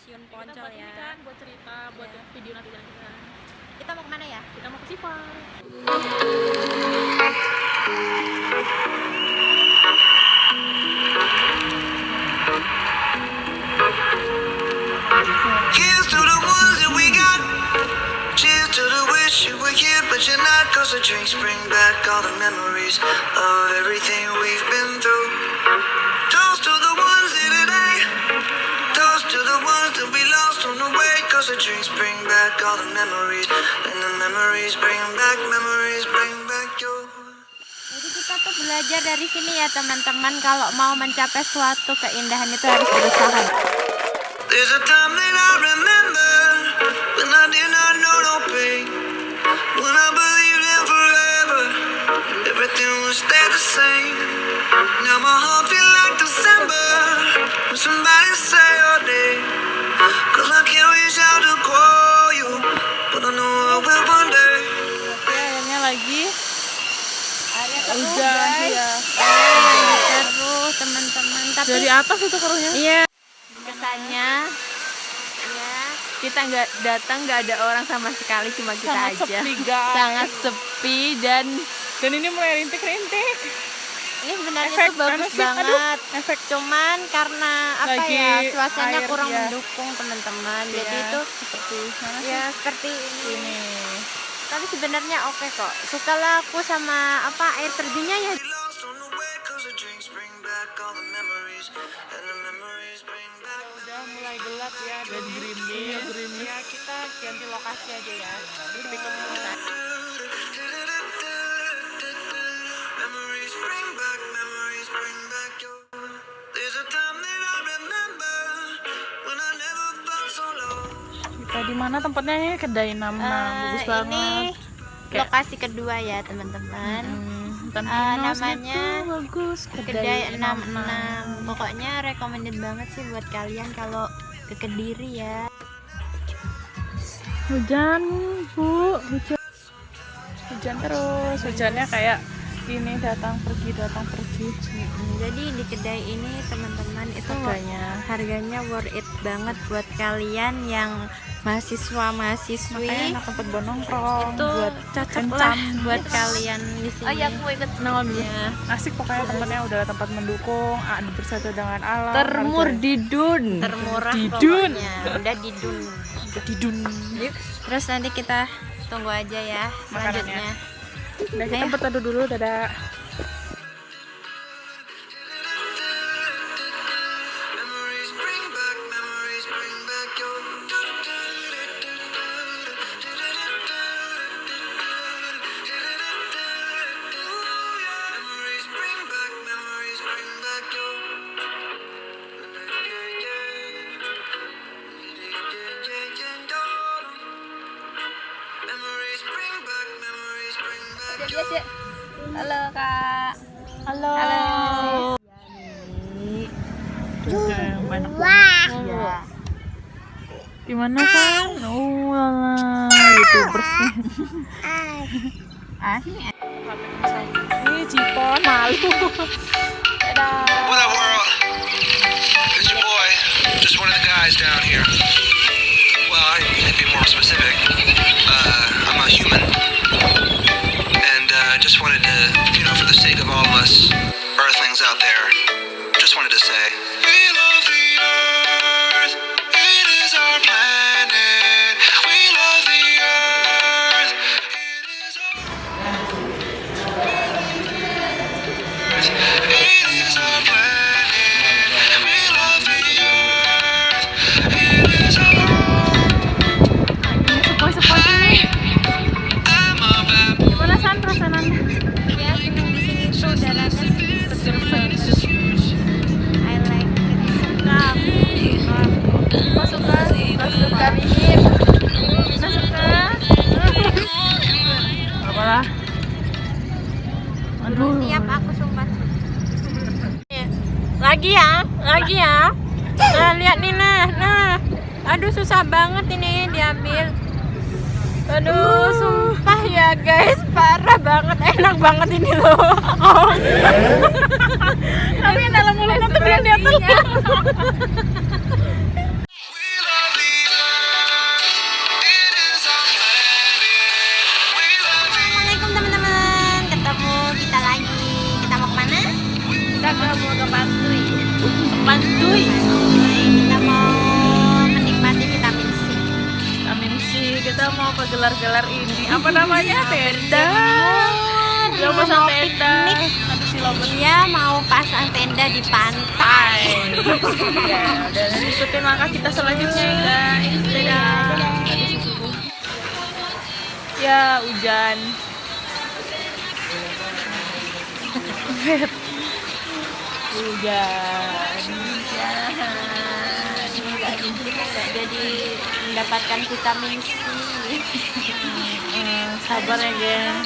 stasiun Kita Poncol buat ini ya. kan, buat cerita, buat video nanti jalan-jalan. Kita mau kemana ya? Kita mau ke Sifar. Here's to the ones that we got. Cheers to the wish you were here, but you're not. Cause the drinks bring back all the memories of everything we've been through. Toast to the ones here today. Toast to the ones that we lost on the way. Cause the drinks bring back all the memories. And the memories bring back your. Jadi kita tuh belajar dari sini ya teman-teman, kalau mau mencapai suatu keindahan itu harus berusaha. There's a time that I remember when I did not know no pain, when I believed in forever, everything would stay the same. Now my heart feel like December when somebody say your name, cause I can't reach out to call you, but I know I will one day. Akhirnya lagi Hujan hujan ya. terus teman-teman, tapi Dari atas itu keruhnya. iya kesannya ya kita nggak datang, nggak ada orang sama sekali, cuma kita Sangat aja. sepi, guys. Sangat sepi dan Dan ini mulai rintik-rintik. ini sebenarnya Efek tuh bagus mana sih? banget. Aduh, efek Cuman karena apa lagi ya, cuacanya air, kurang ya. mendukung teman-teman. Jadi Ya, itu seperti mana sih? ya seperti ini. Ini. Tapi sebenarnya oke kok. Sukalah aku sama apa air terjunnya ya. We lost on the way, cause the drinks bring back all the memories, and the memories bring back. Udah mulai gelap ya dan gerimis. Ya kita ganti lokasi aja ya. Tapi Memories bring back your. There's a time that I remember when I never felt so low. kita di mana tempatnya ini? Kedai Nam-Nam. Bagus Ini banget. Kayak- lokasi kedua ya teman-teman. Hutan Eh, pinus namanya gitu, bagus. Kedai 66. Pokoknya recommended banget sih buat kalian kalau ke Kediri ya. Hujan, Bu. Hujan terus. Hujannya kayak ini datang pergi. Jadi di kedai ini teman-teman itu harganya worth it banget buat kalian yang mahasiswa-mahasiswi. Makanya enak tempat buat nongkrong, Itu buat cocok kencan. lah buat kalian di sini. Oh iya, aku ikut nongol dulu. Ya. Asik pokoknya tempatnya udah tempat mendukung, bersatu dengan alam. Didun. Termurah Didun. pokoknya. Udah didun. Didun. Terus nanti kita tunggu aja ya selanjutnya. Udah kita Ayo. berteduh dulu, dadah. Memories bring back your. Memories bring back your. Memories bring back your. Halo Kak. Halo. Ya. Gimana kan? Oh, alah, YouTubers. Ini Jipon malu. Dadah. What up, world? It's your boy, just one of the guys down here. Well, I need to be more specific. I'm a human, and just wanted to, for the sake of all of us Earthlings out there, just wanted to say, we love the Earth. It is our planet. We love the Earth. It is our planet. We love the Earth. It is our Sepoi-sepoi ini. I'm a bad Gimana San perasaannya? Ya seneng di sini tuh udaranya seger banget. I like it. Suka aku. Kau suka? Kau suka Bim? Kau suka? Apalah. Aduh. Siap aku sumpah. Lagi ya. Nah, lihat nih nah. Aduh susah banget ini diambil. Aduh, sumpah ya guys, parah banget, enak banget ini loh. Tapi yang dalam mulutnya tuh dia telur. We love mau ke Pantuy. Pantuy. Kita mau menikmati vitamin C. Vitamin C, kita mau ke gelar-gelar ini. Apa namanya? Tenda. Kita Mau pasang tenda. piknik. Ada silomen. Iya, mau pasang tenda di pantai. Ya, dan ikutin langkah kita selanjutnya ya guys. Dadah. Ya, hujan. Hujan. Jadi mendapatkan vitamin C. Sabar ya, geng.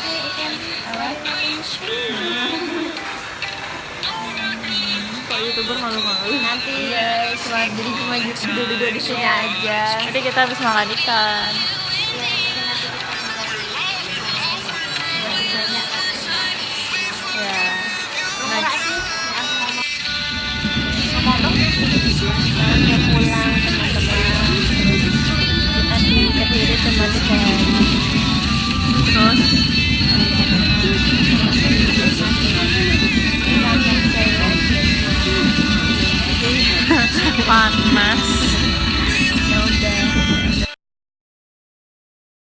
Kok YouTuber malu-malu? Nanti jadi cuma duduk di sini aja. Nanti kita habis makan ikan.